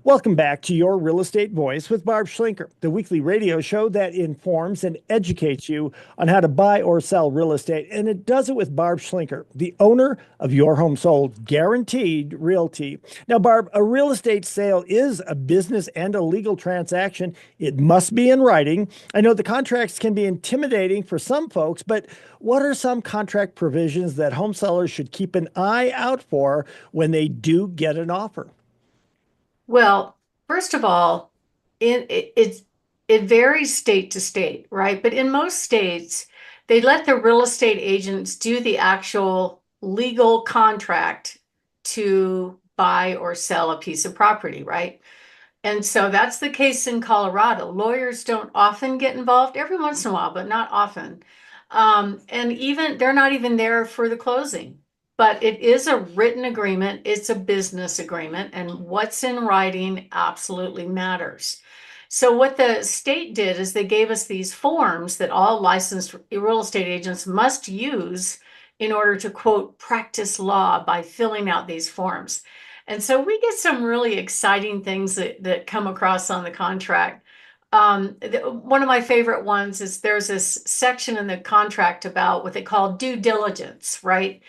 Welcome back to Your Real Estate Voice with Barb Schlinker, the weekly radio show that informs and educates you on how to buy or sell real estate. And it does it with Barb Schlinker, the owner of Your Home Sold Guaranteed Realty. Now, Barb, a real estate sale is a business and a legal transaction. It must be in writing. I know the contracts can be intimidating for some folks, but what are some contract provisions that home sellers should keep an eye out for when they do get an offer? Well, first of all, it varies state to state, right? But in most states, they let the real estate agents do the actual legal contract to buy or sell a piece of property, right? And so that's the case in Colorado. Lawyers don't often get involved, every once in a while, but not often. And even they're not even there for the closing. But it is a written agreement, it's a business agreement, and what's in writing absolutely matters. So, what the state did is they gave us these forms that all licensed real estate agents must use in order to, quote, practice law by filling out these forms. And so we get some really exciting things that come across on the contract. One of my favorite ones is there's this section in the contract about what they call due diligence, right?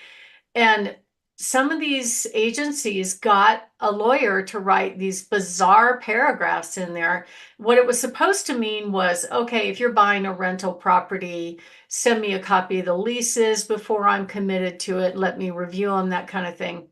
And some of these agencies got a lawyer to write these bizarre paragraphs in there. What it was supposed to mean was, okay, if you're buying a rental property, send me a copy of the leases before I'm committed to it. Let me review them, that kind of thing.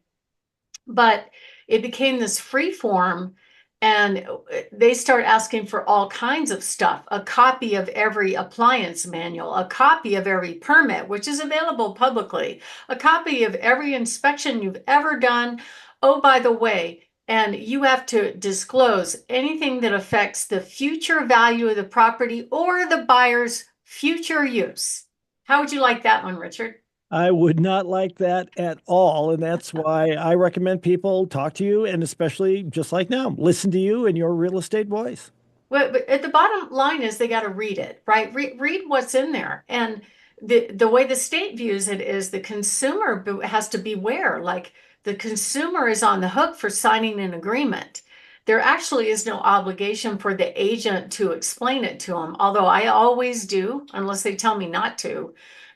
But it became this free form, and they start asking for all kinds of stuff: a copy of every appliance manual, a copy of every permit, which is available publicly, a copy of every inspection you've ever done. Oh, by the way, and you have to disclose anything that affects the future value of the property or the buyer's future use. How would you like that one, Richard? I would not like that at all. And that's why I recommend people talk to you and especially just like now, listen to you and your real estate voice. Well, but at the bottom line is they got to read it, right? Read what's in there. And the way the state views it is the consumer has to beware. Like, the consumer is on the hook for signing an agreement. There actually is no obligation for the agent to explain it to them, although I always do, unless they tell me not to,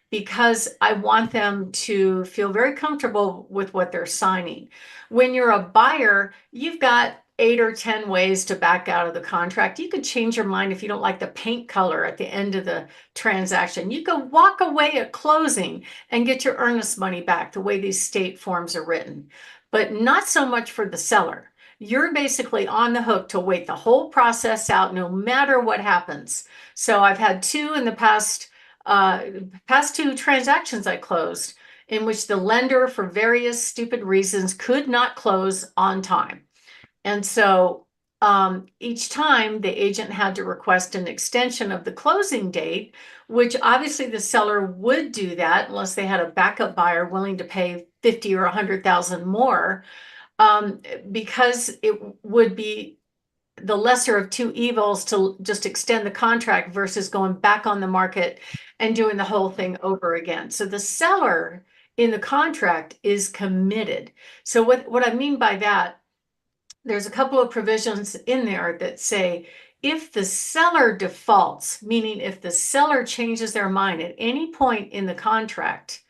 because I want them to feel very comfortable with what they're signing. When you're a buyer, you've got 8 or 10 ways to back out of the contract. You could change your mind if you don't like the paint color at the end of the transaction. You could walk away at closing and get your earnest money back the way these state forms are written, but not so much for the seller. You're basically on the hook to wait the whole process out no matter what happens. So I've had two in the past two transactions I closed in which the lender, for various stupid reasons, could not close on time. And so each time the agent had to request an extension of the closing date, which obviously the seller would do that unless they had a backup buyer willing to pay 50 or 100,000 more, because it would be the lesser of two evils to just extend the contract versus going back on the market and doing the whole thing over again. So the seller in the contract is committed. So what I mean by that, there's a couple of provisions in there that say if the seller defaults, meaning if the seller changes their mind at any point in the contract,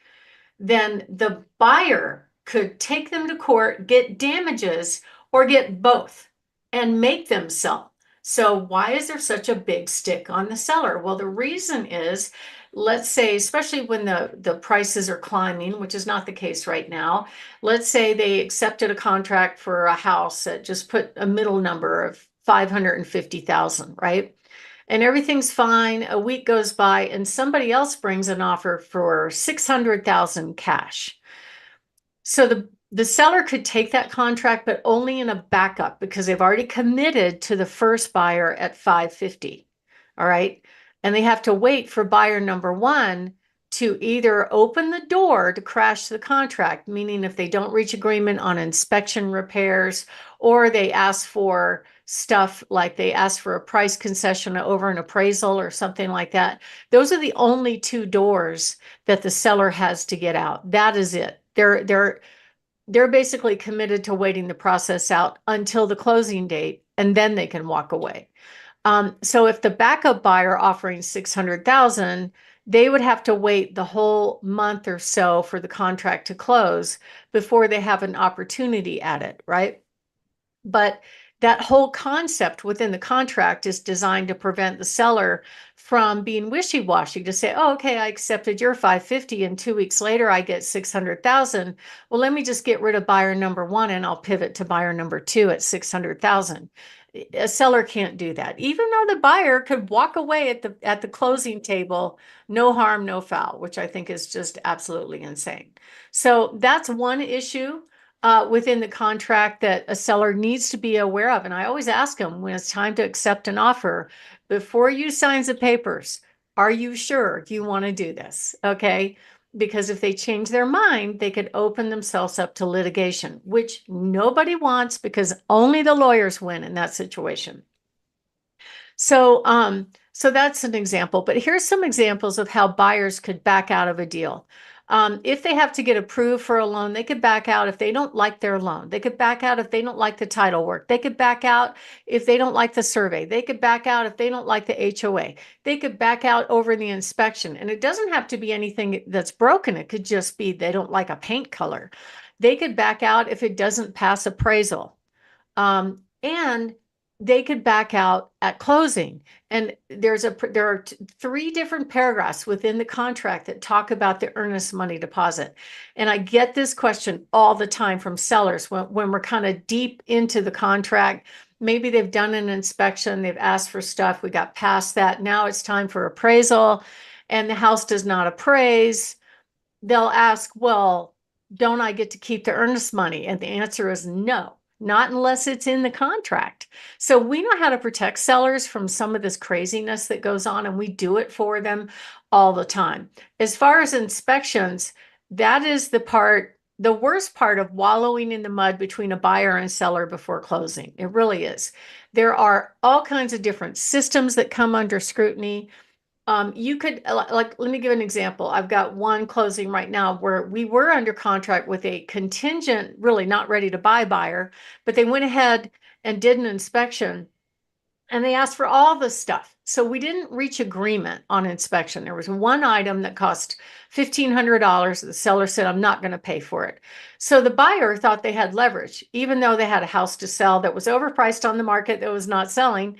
then the buyer could take them to court, get damages, or get both and make them sell. So why is there such a big stick on the seller? Well, the reason is, let's say, especially when the prices are climbing, which is not the case right now. Let's say they accepted a contract for a house that just put a middle number of 550,000, right? And everything's fine. A week goes by and somebody else brings an offer for 600,000 cash. So the seller could take that contract, but only in a backup because they've already committed to the first buyer at 550. All right. And they have to wait for buyer number one to either open the door to crash the contract, meaning if they don't reach agreement on inspection repairs, or they ask for stuff like they ask for a price concession over an appraisal or something like that. Those are the only two doors that the seller has to get out. That is it. They're they're basically committed to waiting the process out until the closing date, and then they can walk away. So if the backup buyer offering 600,000, they would have to wait the whole month or so for the contract to close before they have an opportunity at it, right? But that whole concept within the contract is designed to prevent the seller from being wishy-washy to say, oh, okay, I accepted your 550 and 2 weeks later I get 600,000. Well, let me just get rid of buyer number one and I'll pivot to buyer number two at 600,000. A seller can't do that, even though the buyer could walk away at the closing table, no harm, no foul, which I think is just absolutely insane. So that's one issue within the contract that a seller needs to be aware of. And I always ask them when it's time to accept an offer, before you sign the papers, are you sure you want to do this? Okay. Because if they change their mind, they could open themselves up to litigation, which nobody wants because only the lawyers win in that situation. So that's an example, but here's some examples of how buyers could back out of a deal. If they have to get approved for a loan, they could back out if they don't like their loan. They could back out if they don't like the title work. They could back out if they don't like the survey. They could back out if they don't like the HOA. They could back out over the inspection. And it doesn't have to be anything that's broken. It could just be they don't like a paint color. They could back out if it doesn't pass appraisal. And they could back out at closing. And there are three different paragraphs within the contract that talk about the earnest money deposit. And I get this question all the time from sellers when we're kind of deep into the contract. Maybe they've done an inspection, they've asked for stuff, we got past that. Now it's time for appraisal, and the house does not appraise. They'll ask, well, don't I get to keep the earnest money? And the answer is no. Not unless it's in the contract. So we know how to protect sellers from some of this craziness that goes on, and we do it for them all the time. As far as inspections, that is the worst part of wallowing in the mud between a buyer and seller before closing. It really is. There are all kinds of different systems that come under scrutiny. You could let me give an example. I've got one closing right now where we were under contract with a contingent, really not ready to buy buyer, but they went ahead and did an inspection and they asked for all the stuff. So we didn't reach agreement on inspection. There was one item that cost $1,500. The seller said, I'm not going to pay for it. So the buyer thought they had leverage, even though they had a house to sell that was overpriced on the market that was not selling.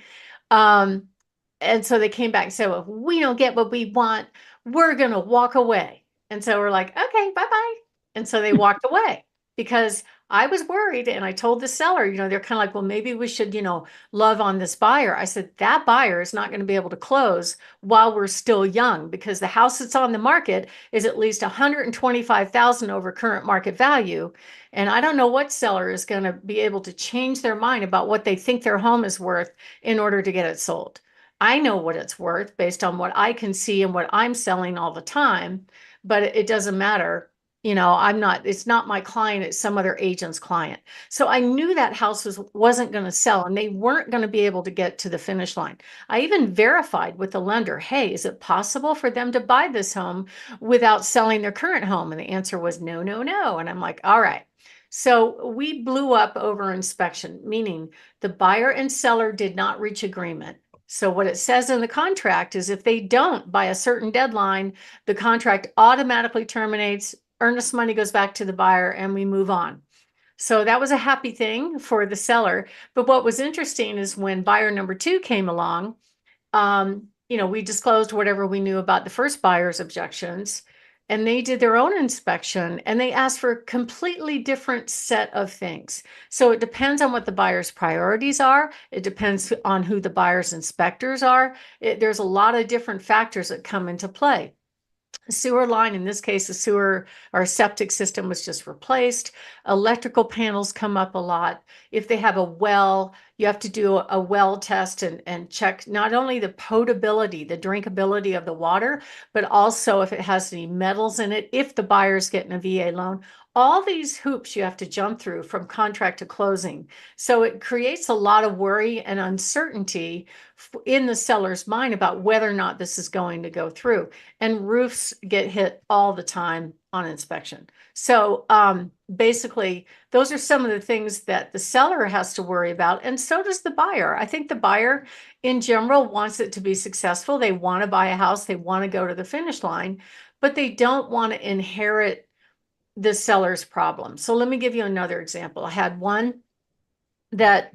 And so they came back and said, well, if we don't get what we want, we're going to walk away. And so we're like, okay, bye-bye. And so they walked away because I was worried. And I told the seller, they're kind of like, well, maybe we should, love on this buyer. I said, that buyer is not going to be able to close while we're still young because the house that's on the market is at least 125,000 over current market value. And I don't know what seller is going to be able to change their mind about what they think their home is worth in order to get it sold. I know what it's worth based on what I can see and what I'm selling all the time, but it doesn't matter. It's not my client, it's some other agent's client. So I knew that house wasn't going to sell and they weren't going to be able to get to the finish line. I even verified with the lender, hey, is it possible for them to buy this home without selling their current home? And the answer was no, no, no. And I'm like, all right. So we blew up over inspection, meaning the buyer and seller did not reach agreement. So what it says in the contract is if they don't by a certain deadline, the contract automatically terminates, earnest money goes back to the buyer, and we move on. So that was a happy thing for the seller. But what was interesting is when buyer number two came along, we disclosed whatever we knew about the first buyer's objections, and they did their own inspection and they asked for a completely different set of things. So it depends on what the buyer's priorities are. It depends on who the buyer's inspectors are. There's a lot of different factors that come into play. Sewer line, in this case, the sewer or septic system was just replaced. Electrical panels come up a lot. If they have a well, you have to do a well test and check not only the potability, the drinkability of the water, but also if it has any metals in it, if the buyer's getting a VA loan. All these hoops you have to jump through from contract to closing. So it creates a lot of worry and uncertainty in the seller's mind about whether or not this is going to go through. And roofs get hit all the time on inspection. So basically, those are some of the things that the seller has to worry about, and so does the buyer. I think the buyer in general wants it to be successful. They want to buy a house, they want to go to the finish line, but they don't want to inherit the seller's problem. So let me give you another example. I had one that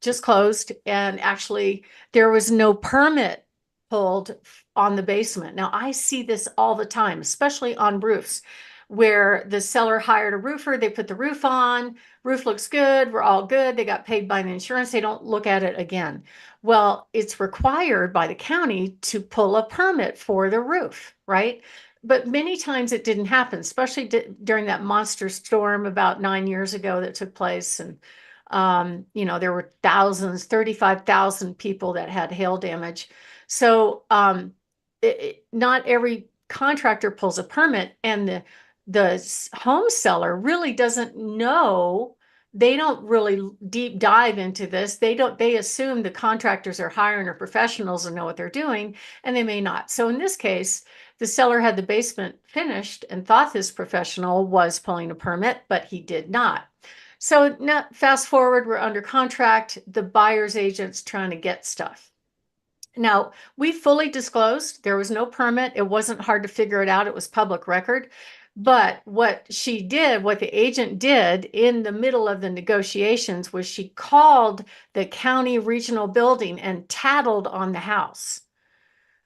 just closed, and actually there was no permit pulled on the basement. Now I see this all the time, especially on roofs, where the seller hired a roofer, they put the roof on, roof looks good, we're all good, they got paid by the insurance, they don't look at it again. Well, it's required by the county to pull a permit for the roof, right? But many times it didn't happen, especially during that monster storm about 9 years ago that took place. And there were thousands, 35,000 people that had hail damage. So not every contractor pulls a permit, and the home seller really doesn't know. They don't really deep dive into this. They assume the contractors are hiring or professionals and know what they're doing, and they may not. So in this case, the seller had the basement finished and thought this professional was pulling a permit, but he did not. So now fast forward, we're under contract, the buyer's agent's trying to get stuff. Now, we fully disclosed, there was no permit. It wasn't hard to figure it out. It was public record. But what the agent did in the middle of the negotiations was she called the county regional building and tattled on the house.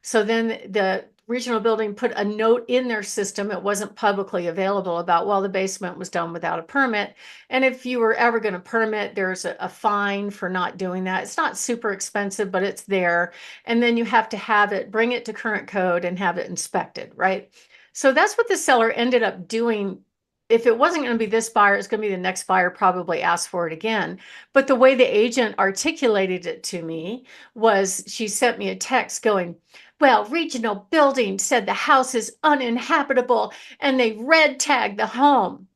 So then the regional building put a note in their system. It wasn't publicly available about, well, the basement was done without a permit. And if you were ever going to permit, there's a fine for not doing that. It's not super expensive, but it's there. And then you have to bring it to current code and have it inspected, right? So that's what the seller ended up doing. If it wasn't going to be this buyer, it's going to be the next buyer probably asked for it again. But the way the agent articulated it to me was she sent me a text going, well, regional building said the house is uninhabitable and they red tagged the home.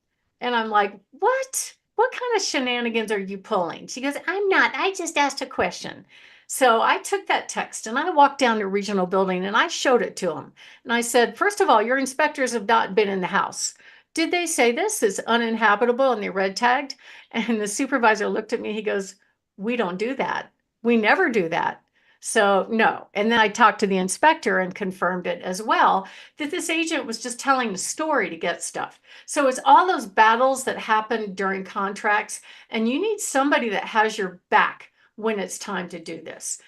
And I'm like, what? What kind of shenanigans are you pulling? She goes, I'm not. I just asked a question. So I took that text and I walked down to regional building and I showed it to them. And I said, first of all, your inspectors have not been in the house. Did they say this is uninhabitable and they red tagged? And the supervisor looked at me. He goes, we don't do that. We never do that. So no. And then I talked to the inspector and confirmed it as well, that this agent was just telling the story to get stuff. So it's all those battles that happen during contracts, and you need somebody that has your back when it's time to do this.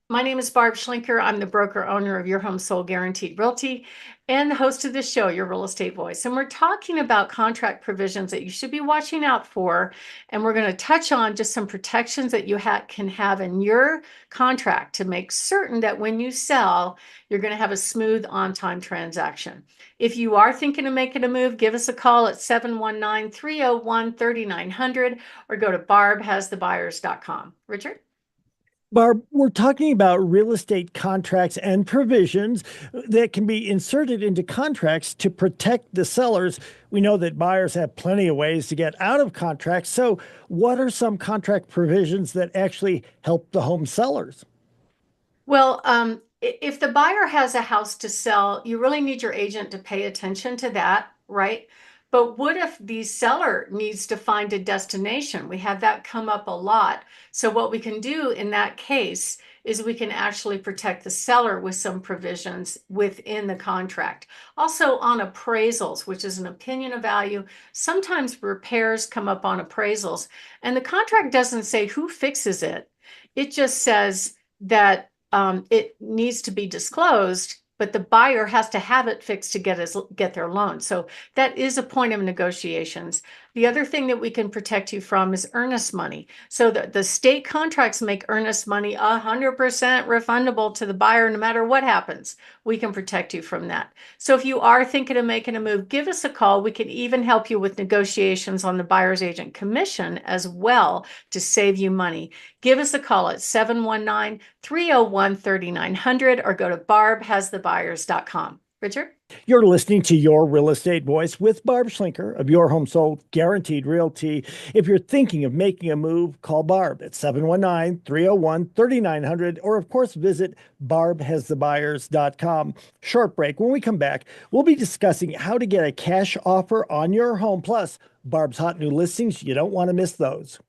My name is Barb Schlinker. I'm the broker owner of Your Home Sold Guaranteed Realty and the host of this show, Your Real Estate Voice. And we're talking about contract provisions that you should be watching out for. And we're going to touch on just some protections that you can have in your contract to make certain that when you sell, you're going to have a smooth on-time transaction. If you are thinking of making a move, give us a call at 719-301-3900 or go to barbhasthebuyers.com. Richard? Barb, we're talking about real estate contracts and provisions that can be inserted into contracts to protect the sellers. We know that buyers have plenty of ways to get out of contracts. So, what are some contract provisions that actually help the home sellers? Well, if the buyer has a house to sell, you really need your agent to pay attention to that, right? But what if the seller needs to find a destination? We have that come up a lot. So what we can do in that case is we can actually protect the seller with some provisions within the contract. Also on appraisals, which is an opinion of value. Sometimes repairs come up on appraisals, and the contract doesn't say who fixes it. It just says that it needs to be disclosed, but the buyer has to have it fixed to get their loan. So that is a point of negotiations. The other thing that we can protect you from is earnest money. So the state contracts make earnest money 100% refundable to the buyer no matter what happens. We can protect you from that. So if you are thinking of making a move, give us a call. We can even help you with negotiations on the buyer's agent commission as well to save you money. Give us a call at 719-301-3900 or go to barbhasthebuyers.com. Richard? You're listening to Your Real Estate Voice with Barb Schlinker of Your Home Sold Guaranteed Realty. If you're thinking of making a move, call Barb at 719-301-3900 or, of course, visit barbhasthebuyers.com. Short break. When we come back, we'll be discussing how to get a cash offer on your home, plus Barb's hot new listings. You don't want to miss those.